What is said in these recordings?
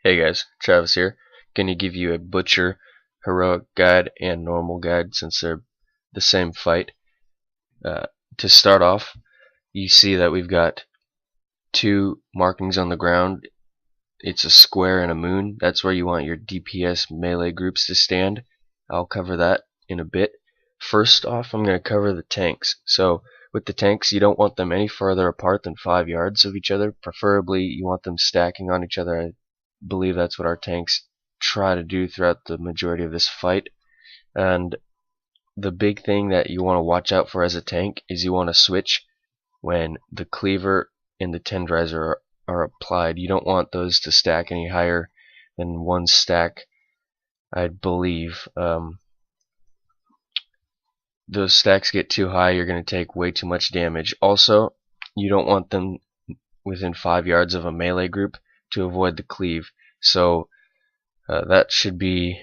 Hey guys, Travis here. Gonna give you a Butcher Heroic Guide and Normal Guide since they're the same fight. Uh, to start off, you see that we've got two markings on the ground. It's a square and a moon. That's where you want your DPS melee groups to stand. I'll cover that in a bit. First off, I'm going to cover the tanks. So with the tanks, you don't want them any further apart than 5 yards of each other. Preferably, you want them stacking on each other. I believe that's what our tanks try to do throughout the majority of this fight. And the big thing that you want to watch out for as a tank is you want to switch when the cleaver and the tenderizer are applied. You don't want those to stack any higher than one stack, I believe. Those stacks get too high, you're going to take way too much damage. Also, you don't want them within 5 yards of a melee group to avoid the cleave. So that should be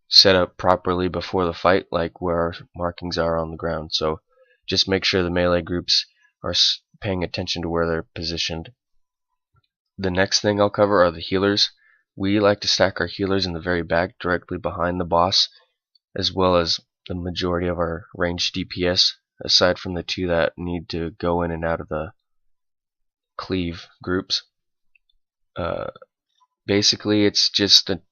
set up properly before the fight, like where our markings are on the ground. So just make sure the melee groups are paying attention to where they're positioned. The next thing I'll cover are the healers. We like to stack our healers in the very back, directly behind the boss, as well as the majority of our ranged DPS, aside from the two that need to go in and out of the cleave groups. Basically, it's just a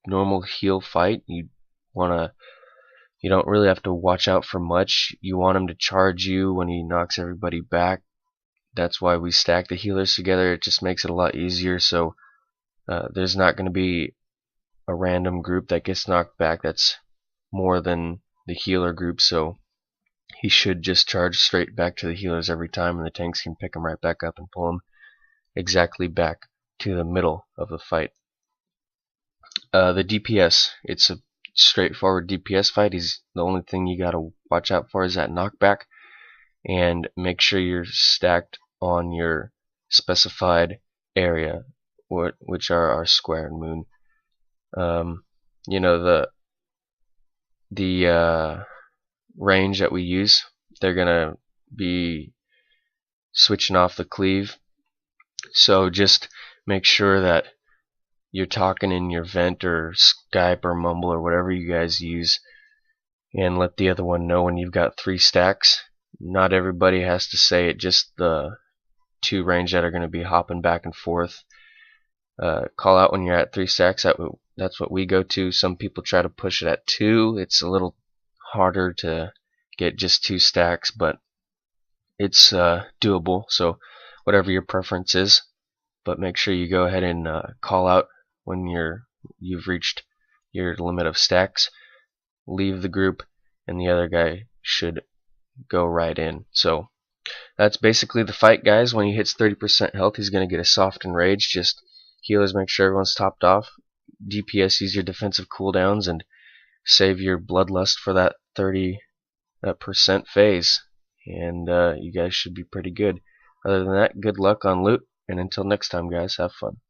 normal heal fight. You don't really have to watch out for much. You want him to charge you when he knocks everybody back. That's why we stack the healers together. It just makes it a lot easier. So there's not going to be a random group that gets knocked back that's more than the healer group. So he should just charge straight back to the healers every time, and the tanks can pick him right back up and pull him exactly back to the middle of the fight. The DPS, it's a straightforward DPS fight. The only thing you gotta watch out for is that knockback, and make sure you're stacked on your specified area, which are our square and moon. You know, the range that we use, they're gonna be switching off the cleave. So just make sure that you're talking in your vent or Skype or Mumble or whatever you guys use, and let the other one know when you've got 3 stacks. Not everybody has to say it, just the 2 range that are going to be hopping back and forth. Call out when you're at 3 stacks. That's what we go to. Some people try to push it at 2. It's a little harder to get just 2 stacks, but it's doable. So whatever your preference is, but make sure you go ahead and call out when you've reached your limit of stacks. Leave the group, and the other guy should go right in. So that's basically the fight, guys. When he hits 30% health, he's going to get a soft enrage. Just healers, make sure everyone's topped off. DPS, use your defensive cooldowns and save your bloodlust for that 30% phase, and you guys should be pretty good. Other than that, good luck on loot, and until next time, guys, have fun.